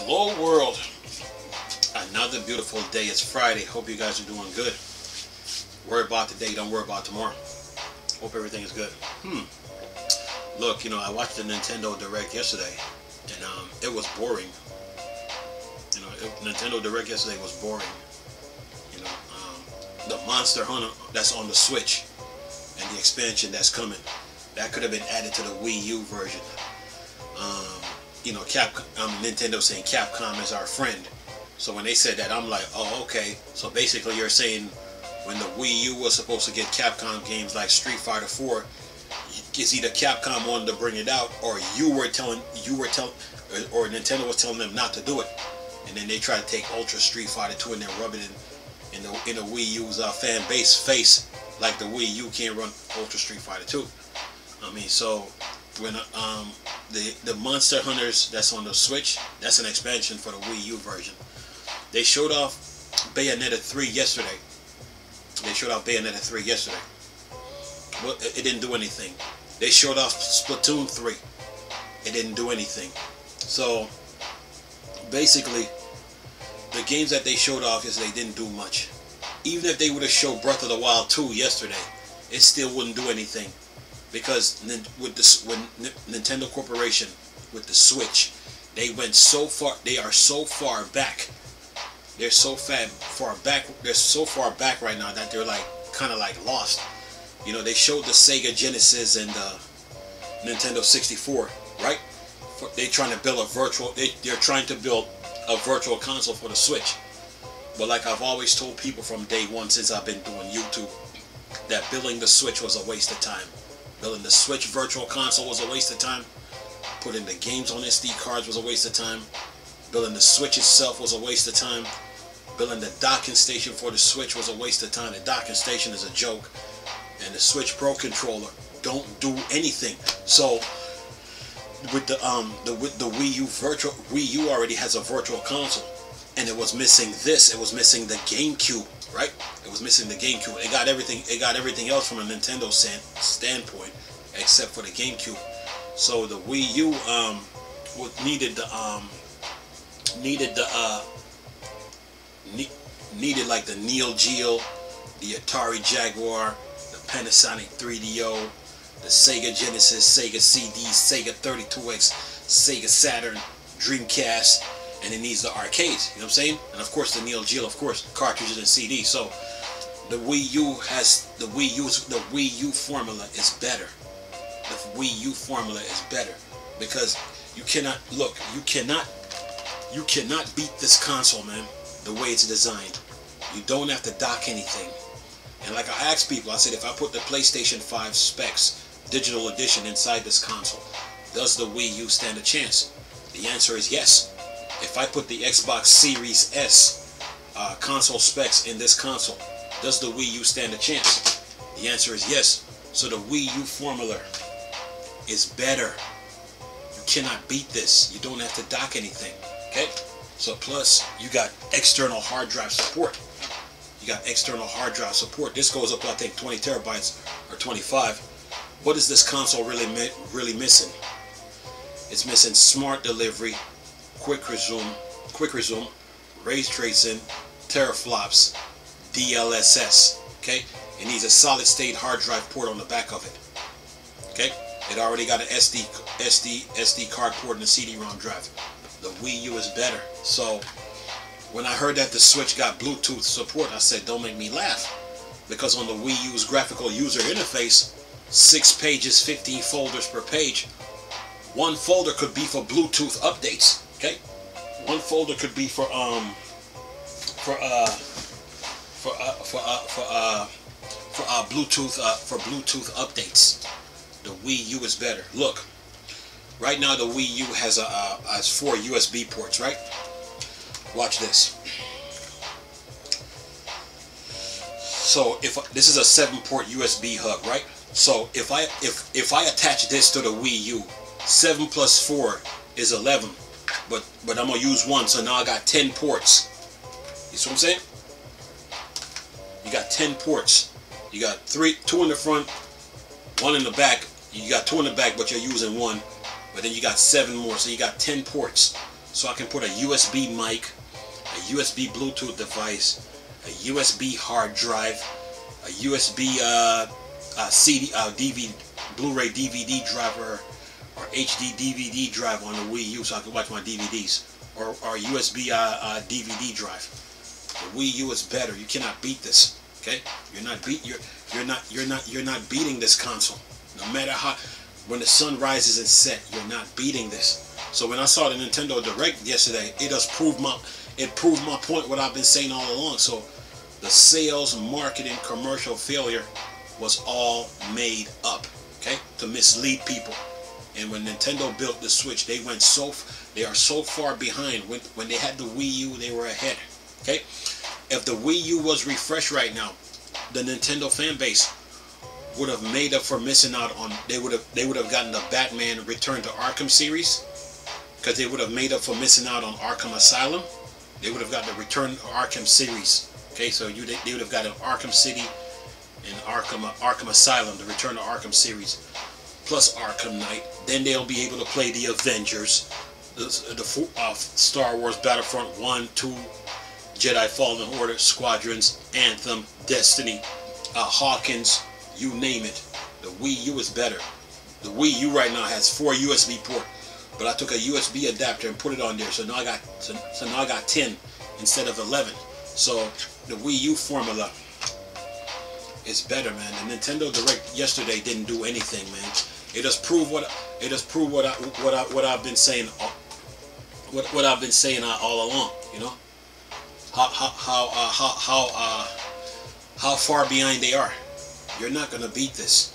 Hello world. Another beautiful day. It's Friday. Hope you guys are doing good. Worry about today, don't worry about tomorrow. Hope everything is good. Look, I watched the Nintendo Direct yesterday, and it was boring. Nintendo Direct yesterday was boring. The Monster Hunter that's on the Switch and the expansion that's coming, that could have been added to the Wii U version. Nintendo saying Capcom is our friend. So when they said that, I'm like, oh, okay. So basically you're saying when the Wii U was supposed to get Capcom games like Street Fighter 4, it's either Capcom wanted to bring it out, or or Nintendo was telling them not to do it. And then they try to take Ultra Street Fighter 2 and then rub it in the Wii U's fan base face, like the Wii U can't run Ultra Street Fighter 2. So when the Monster Hunters that's on the Switch, that's an expansion for the Wii U version. They showed off Bayonetta 3 yesterday. Well, it didn't do anything. They showed off Splatoon 3. It didn't do anything. So basically, the games that they showed off yesterday didn't do much. Even if they would have showed Breath of the Wild 2 yesterday, it still wouldn't do anything. Because when Nintendo Corporation, with the Switch, they went so far. They are so far back. They're so far back. They're so far back right now that they're kind of lost. They showed the Sega Genesis and the Nintendo 64, right? They're trying to build a virtual. They're trying to build a virtual console for the Switch. But like I've always told people from day one since I've been doing YouTube, that building the Switch was a waste of time. Building the Switch virtual console was a waste of time. Putting the games on SD cards was a waste of time. Building the Switch itself was a waste of time. Building the docking station for the Switch was a waste of time. The docking station is a joke. And the Switch Pro controller don't do anything. So with the Wii U already has a virtual console, and it was missing this. It was missing the GameCube, right? It was missing the GameCube. It got everything else from a Nintendo standpoint, except for the GameCube. So the Wii U needed like the Neo Geo, the Atari Jaguar, the Panasonic 3DO, the Sega Genesis, Sega CD, Sega 32X, Sega Saturn, Dreamcast, and it needs the arcades. You know what I'm saying? And of course the Neo Geo, of course, cartridges and CDs. So the Wii U has the Wii U formula is better. The Wii U formula is better because you cannot beat this console, man. The way it's designed, you don't have to dock anything. And like I asked people, I said, if I put the PlayStation 5 specs digital edition inside this console, does the Wii U stand a chance? The answer is yes. If I put the Xbox Series S console specs in this console, does the Wii U stand a chance? The answer is yes. So the Wii U formula is better. You cannot beat this. You don't have to dock anything. Okay? So plus, you got external hard drive support. This goes up to, I think, 20 terabytes or 25. What is this console really missing? It's missing smart delivery, quick resume, ray tracing, teraflops, DLSS. Okay? It needs a solid state hard drive port on the back of it. Okay? It already got an SD card port and a CD-ROM drive. The Wii U is better. So when I heard that the Switch got Bluetooth support, I said, don't make me laugh. Because on the Wii U's graphical user interface, 6 pages, 15 folders per page. One folder could be for Bluetooth updates. Okay? One folder could be for Bluetooth updates. The Wii U is better. Look, right now the Wii U has 4 USB ports, right? Watch this. So this is a 7-port USB hub, right? So if I attach this to the Wii U, 7 plus 4 is 11, but I'm gonna use 1, so now I got 10 ports. You see what I'm saying? You got 10 ports. You got 2 in the front, 1 in the back. You got 2 in the back, but you're using 1. But then you got 7 more, so you got 10 ports. so I can put a USB mic, a USB Bluetooth device, a USB hard drive, a USB CD, DVD, Blu-ray DVD drive, or HD DVD drive on the Wii U, so I can watch my DVDs, or USB DVD drive. The Wii U is better. You cannot beat this. Okay, you're not beating this console. No matter how, when the sun rises and sets, you're not beating this. So when I saw the Nintendo Direct yesterday, it proved my point, what I've been saying all along. So the sales, marketing, commercial failure was all made up, okay, to mislead people. And when Nintendo built the Switch, they are so far behind. When they had the Wii U, they were ahead. Okay, if the Wii U was refreshed right now, the Nintendo fan base would have made up for missing out on. They would have gotten the Batman Return to Arkham series, because they would have made up for missing out on Arkham Asylum. They would have got the Return to Arkham series. Okay, so they would have got an Arkham City and Arkham Asylum, the Return to Arkham series, plus Arkham Knight. Then they'll be able to play the Avengers, the Star Wars Battlefront 1, 2, Jedi Fallen Order, Squadrons, Anthem, Destiny, Hawkins, you name it. The Wii U is better. The Wii U right now has 4 USB ports, but I took a USB adapter and put it on there, so now I got 10 instead of 11. So the Wii U formula is better, man. The Nintendo Direct yesterday didn't do anything, man. It just proved what I've been saying. What I've been saying all along. You know, how far behind they are. You're not gonna beat this.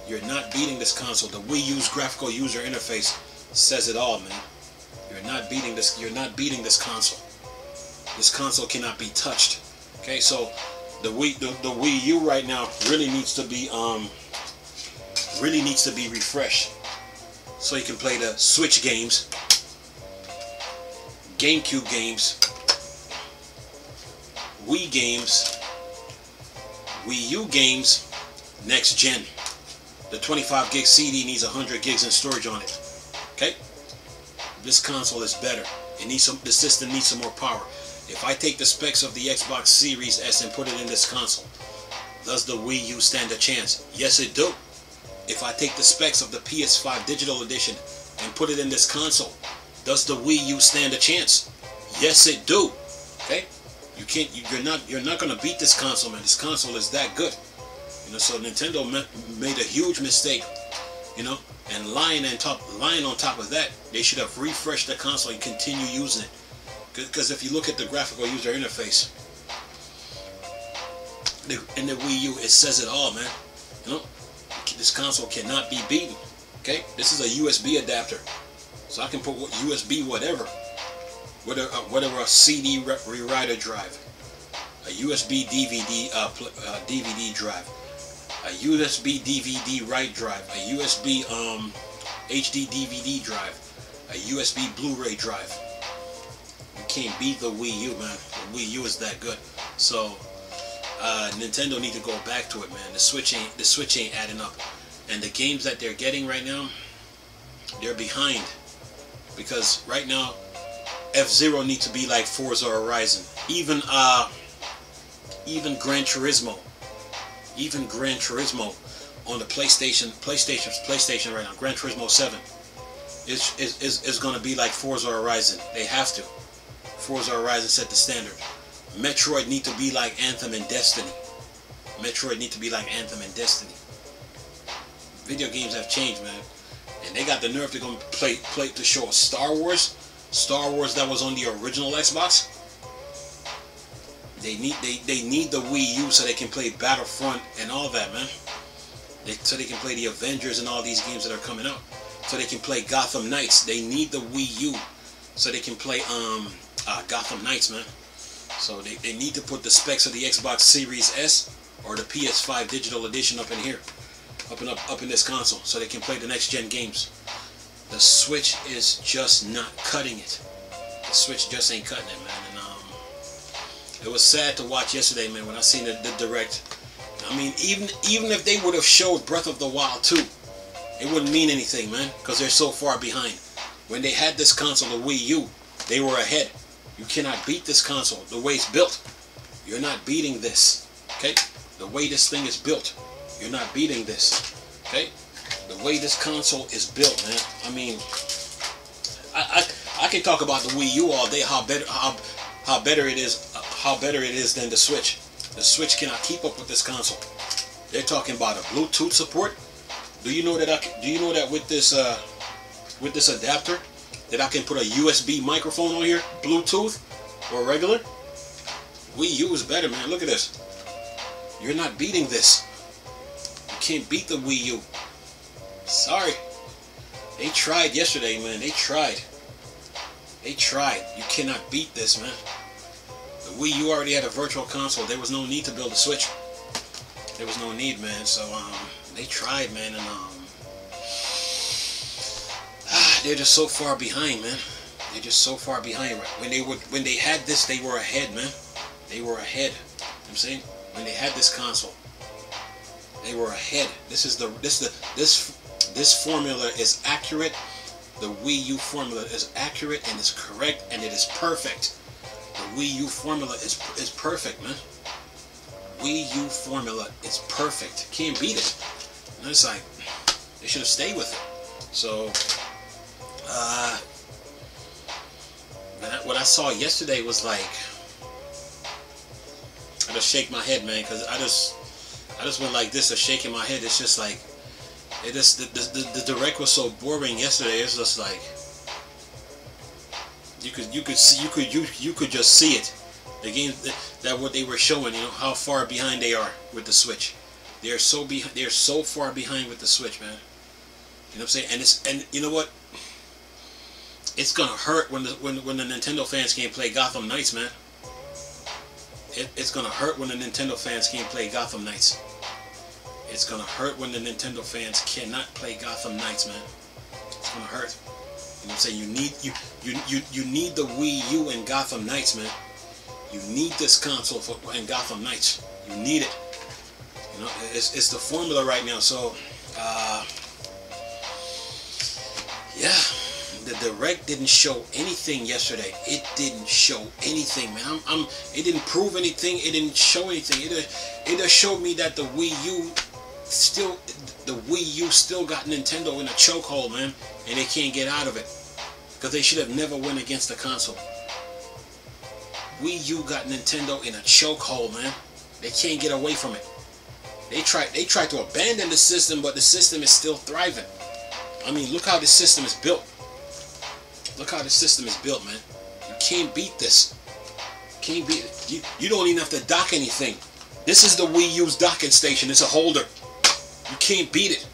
You're not beating this console. The Wii U's graphical user interface says it all, man. You're not beating this. You're not beating this console. This console cannot be touched. Okay, so the Wii U right now really needs to be refreshed, so you can play the Switch games, GameCube games, Wii games, Wii U games, next gen. The 25 gig CD needs 100 gigs in storage on it. Okay, this console is better. The system needs some more power. If I take the specs of the Xbox Series S and put it in this console, does the Wii U stand a chance? Yes, it do. If I take the specs of the PS5 Digital Edition and put it in this console, does the Wii U stand a chance? Yes, it do. Okay, you're not gonna beat this console, man. This console is that good. You know, so Nintendo made a huge mistake. You know, and lying on top of that, they should have refreshed the console and continue using it. Because if you look at the graphical user interface in the Wii U, it says it all, man. You know, this console cannot be beaten. Okay, this is a USB adapter, so I can put USB whatever a CD rewriter drive, a USB DVD DVD drive, a USB DVD write drive, a USB HD DVD drive, a USB Blu-ray drive. You can't beat the Wii U, man. The Wii U is that good. So Nintendo need to go back to it, man. The Switch ain't adding up, and the games that they're getting right now, they're behind, because right now F-Zero needs to be like Forza Horizon. Even Gran Turismo on the PlayStation right now, Gran Turismo 7 is going to be like Forza Horizon. They have to. Forza Horizon set the standard. Metroid need to be like Anthem and Destiny. Video games have changed, man, and they got the nerve to go play to show Star Wars that was on the original Xbox. They need the Wii U so they can play Battlefront and all that, man. So they can play the Avengers and all these games that are coming out. So they can play Gotham Knights. They need the Wii U so they can play Gotham Knights, man. So they need to put the specs of the Xbox Series S or the PS5 Digital Edition up in here, up in this console, so they can play the next gen games. The Switch is just not cutting it. The Switch just ain't cutting it, man. And it was sad to watch yesterday, man, when I seen the Direct. I mean, even if they would have showed Breath of the Wild 2, it wouldn't mean anything, man, because they're so far behind. When they had this console, the Wii U, they were ahead. You cannot beat this console the way it's built. You're not beating this. Okay? The way this thing is built, you're not beating this. Okay? The way this console is built, man. I mean, I can talk about the Wii U all day. How better it is than the Switch. The Switch cannot keep up with this console. They're talking about a Bluetooth support. Do you know that with this adapter that I can put a USB microphone on here, Bluetooth or regular? Wii U is better, man. Look at this. You're not beating this. You can't beat the Wii U. Sorry. They tried yesterday, man. They tried. They tried. You cannot beat this, man. The Wii U already had a virtual console. There was no need to build a Switch. There was no need, man. So they tried, man, and they're just so far behind, man. They're just so far behind. When they had this, they were ahead, man. They were ahead. You know what I'm saying? When they had this console, they were ahead. This formula is accurate. The Wii U formula is accurate and is correct and it is perfect. The Wii U formula is perfect, man. Wii U formula is perfect. Can't beat it. And it's like they should have stayed with it. So what I saw yesterday was like, I just shake my head, man, because I just went like this, shaking my head. It's just like the direct was so boring yesterday. It's just like you could just see it. The game that what they were showing, you know, how far behind they are with the Switch. They're so far behind with the Switch, man. You know what I'm saying? And you know what? It's gonna hurt when the Nintendo fans can't play Gotham Knights, man. It's gonna hurt when the Nintendo fans can't play Gotham Knights. It's gonna hurt when the Nintendo fans cannot play Gotham Knights, man. It's gonna hurt. You know what I'm saying? You need the Wii U and Gotham Knights, man. You need this console and Gotham Knights. You need it. You know, it's the formula right now. So, yeah. The Direct didn't show anything yesterday. It didn't show anything, man. It didn't prove anything. It didn't show anything. It just showed me that the Wii U still got Nintendo in a chokehold, man, and they can't get out of it because they should have never went against the console. Wii U got Nintendo in a chokehold, man. They can't get away from it. They tried to abandon the system, but the system is still thriving. I mean, look how the system is built. Look how the system is built, man. You can't beat this. Can't beat it. You don't even have to dock anything. This is the Wii U's docking station. It's a holder. You can't beat it.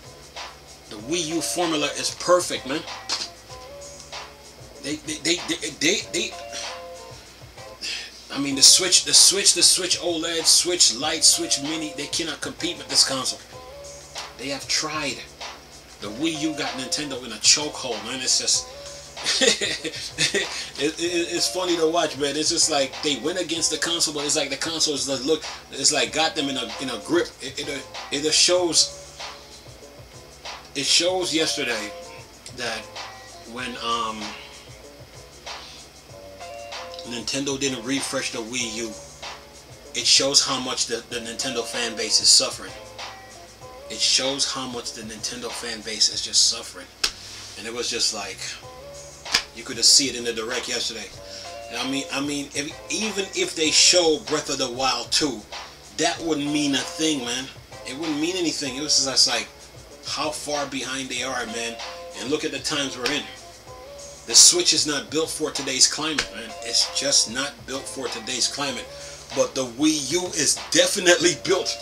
The Wii U formula is perfect, man. I mean, the Switch OLED, Switch Lite, Switch Mini, they cannot compete with this console. They have tried. The Wii U got Nintendo in a chokehold, man. It's just it's funny to watch, man. It's just like they went against the console, but it's like the console is it's like got them in a grip. It just shows. It shows yesterday that when Nintendo didn't refresh the Wii U, it shows how much the Nintendo fan base is suffering. It shows how much the Nintendo fan base is just suffering, and it was just like. You could just see it in the Direct yesterday. And I mean, even if they show Breath of the Wild 2, that wouldn't mean a thing, man. It wouldn't mean anything. It was just like how far behind they are, man. And look at the times we're in. The Switch is not built for today's climate, man. It's just not built for today's climate. But the Wii U is definitely built.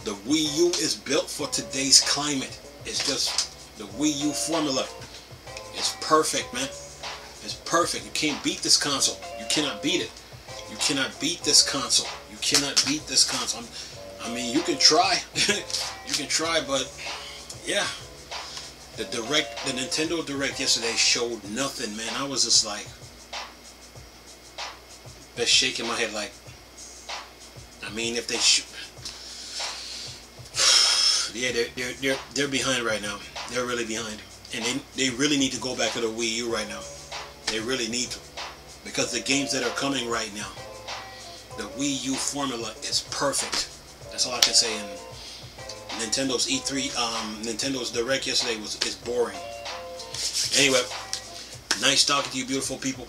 The Wii U is built for today's climate. It's just the Wii U formula. It's perfect, man. It's perfect. You can't beat this console. You cannot beat it. You cannot beat this console. You cannot beat this console. I mean, you can try. You can try, but yeah. The Nintendo Direct yesterday showed nothing, man. I was just like, just shaking my head like, I mean, if they yeah, they're behind right now. They're really behind. And they really need to go back to the Wii U right now. They really need to. Because the games that are coming right now, the Wii U formula is perfect. That's all I can say. And Nintendo's E3, Nintendo's Direct yesterday is boring. Anyway, nice talking to you, beautiful people.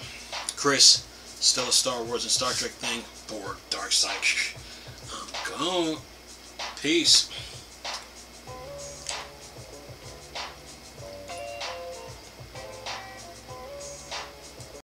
Chris, still a Star Wars and Star Trek thing. Bored, dark side. I'm gone. Peace.